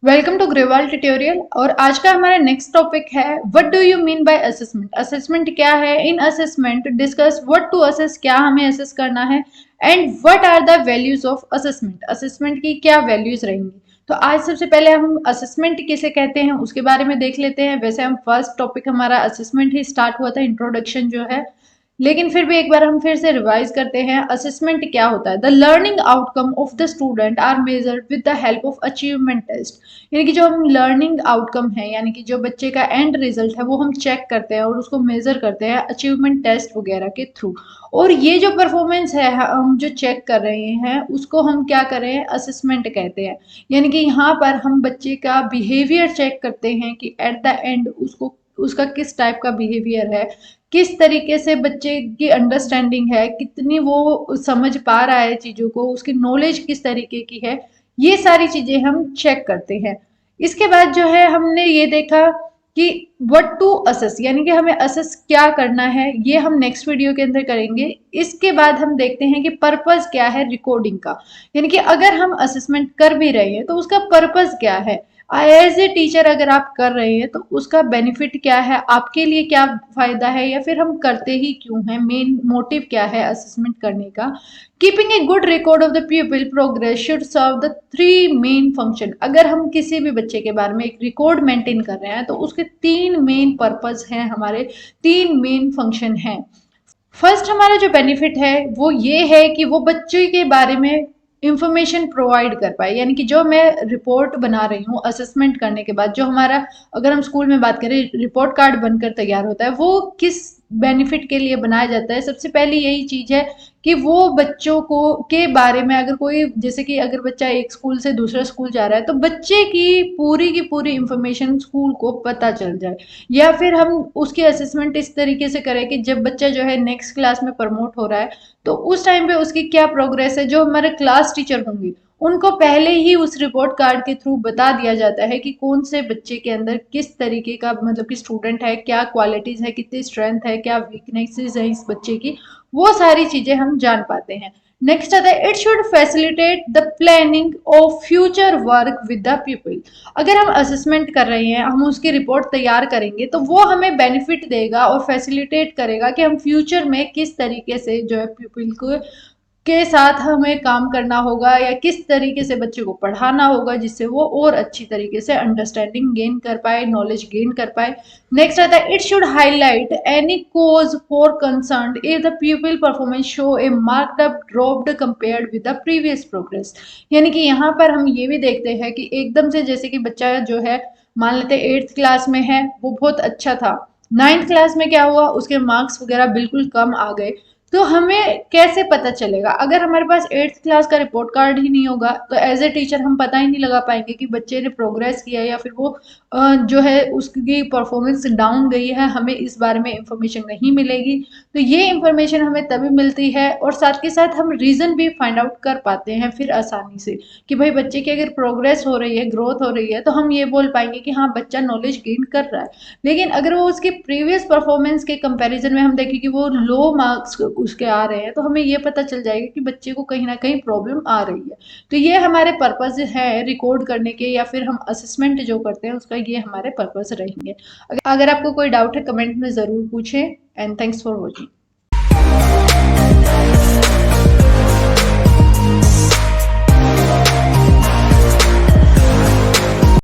Welcome to Grewal tutorial. और आज का हमारा नेक्स्ट टॉपिक है what do you mean by assessment. Assessment क्या है? In assessment discuss what to assess, क्या हमें असेस करना है, and what are the values of assessment, assessment की क्या वैल्यूज रहेंगी। तो आज सबसे पहले हम असेसमेंट किसे कहते हैं उसके बारे में देख लेते हैं। वैसे हम फर्स्ट टॉपिक हमारा असेसमेंट ही स्टार्ट हुआ था, इंट्रोडक्शन जो है, लेकिन फिर भी एक बार हम फिर से रिवाइज करते हैं। असेसमेंट क्या होता है? The learning outcome of the student are measured with the help of achievement test. यानी कि जो हम लर्निंग आउटकम है, यानी कि जो बच्चे का एंड रिजल्ट है, वो हम चेक करते हैं और उसको मेजर करते हैं अचीवमेंट टेस्ट वगैरह के थ्रू। और ये जो परफॉर्मेंस है हम जो चेक कर रहे हैं उसको हम क्या करें? असेसमेंट कहते हैं। यानी कि यहाँ पर हम बच्चे का बिहेवियर चेक करते हैं कि एट द एंड उसको उसका किस टाइप का बिहेवियर है, किस तरीके से बच्चे की अंडरस्टैंडिंग है, कितनी वो समझ पा रहा है चीज़ों को, उसकी नॉलेज किस तरीके की है, ये सारी चीज़ें हम चेक करते हैं। इसके बाद जो है हमने ये देखा कि व्हाट टू असेस, यानी कि हमें असेस क्या करना है, ये हम नेक्स्ट वीडियो के अंदर करेंगे। इसके बाद हम देखते हैं कि पर्पस क्या है रिकॉर्डिंग का। यानी कि अगर हम असेसमेंट कर भी रहे हैं तो उसका पर्पस क्या है, एज ए टीचर अगर आप कर रहे हैं तो उसका बेनिफिट क्या है, आपके लिए क्या फायदा है, या फिर हम करते ही क्यों हैं, मेन मोटिव क्या है असेसमेंट करने का। Keeping a good record of the people progress should serve the three main function. अगर हम किसी भी बच्चे के बारे में एक रिकॉर्ड मेंटेन कर रहे हैं तो उसके तीन मेन पर्पस हैं, हमारे तीन मेन फंक्शन हैं। फर्स्ट हमारा जो बेनिफिट है वो ये है कि वो बच्चे के बारे में इंफॉर्मेशन प्रोवाइड कर पाए। यानी कि जो मैं रिपोर्ट बना रही हूँ असेसमेंट करने के बाद, जो हमारा, अगर हम स्कूल में बात करें, रिपोर्ट कार्ड बनकर तैयार होता है, वो किस बेनिफिट के लिए बनाया जाता है? सबसे पहली यही चीज है कि वो बच्चों को के बारे में, अगर कोई, जैसे कि अगर बच्चा एक स्कूल से दूसरा स्कूल जा रहा है तो बच्चे की पूरी इंफॉर्मेशन स्कूल को पता चल जाए। या फिर हम उसकी असेसमेंट इस तरीके से करें कि जब बच्चा जो है नेक्स्ट क्लास में प्रमोट हो रहा है तो उस टाइम पे उसकी क्या प्रोग्रेस है, जो हमारे क्लास टीचर होंगे उनको पहले ही उस रिपोर्ट कार्ड के थ्रू बता दिया जाता है कि कौन से बच्चे के अंदर किस तरीके का, मतलब कि स्टूडेंट है, क्या क्वालिटीज है, कितनी स्ट्रेंथ है, क्या वीकनेसेस है इस बच्चे की, वो सारी चीजें हम जान पाते हैं। नेक्स्ट आता है, it should facilitate the planning of future work with the people. अगर हम असेसमेंट कर रहे हैं, हम उसकी रिपोर्ट तैयार करेंगे तो वो हमें बेनिफिट देगा और फैसिलिटेट करेगा कि हम फ्यूचर में किस तरीके से जो है पीपल को के साथ हमें काम करना होगा, या किस तरीके से बच्चे को पढ़ाना होगा जिससे वो और अच्छी तरीके से अंडरस्टैंडिंग गेन कर पाए, नॉलेज गेन कर पाए। नेक्स्ट आता है, it should highlight any cause for concern if the people performance show a marked up dropped compared with the previous progress. यानी कि यहाँ पर हम ये भी देखते हैं कि एकदम से, जैसे कि बच्चा जो है, मान लेते हैं एट्थ क्लास में है, वो बहुत अच्छा था, नाइन्थ क्लास में क्या हुआ, उसके मार्क्स वगैरह बिल्कुल कम आ गए। तो हमें कैसे पता चलेगा? अगर हमारे पास एट्थ क्लास का रिपोर्ट कार्ड ही नहीं होगा तो एज ए टीचर हम पता ही नहीं लगा पाएंगे कि बच्चे ने प्रोग्रेस किया है या फिर वो जो है उसकी परफॉर्मेंस डाउन गई है, हमें इस बारे में इंफॉर्मेशन नहीं मिलेगी। तो ये इंफॉर्मेशन हमें तभी मिलती है, और साथ के साथ हम रीजन भी फाइंड आउट कर पाते हैं फिर आसानी से कि भाई बच्चे की अगर प्रोग्रेस हो रही है, ग्रोथ हो रही है, तो हम ये बोल पाएंगे कि हाँ बच्चा नॉलेज गेन कर रहा है। लेकिन अगर वो उसके प्रीवियस परफॉर्मेंस के कंपैरिजन में हम देखें कि वो लो मार्क्स उसके आ रहे हैं, तो हमें ये पता चल जाएगा कि बच्चे को कहीं ना कहीं प्रॉब्लम आ रही है। तो ये हमारे पर्पस है रिकॉर्ड करने के, या फिर हम असेसमेंट जो करते हैं उसका, ये हमारे पर्पस रहेंगे। अगर आपको कोई डाउट है कमेंट में ज़रूर पूछें। And thanks for watching.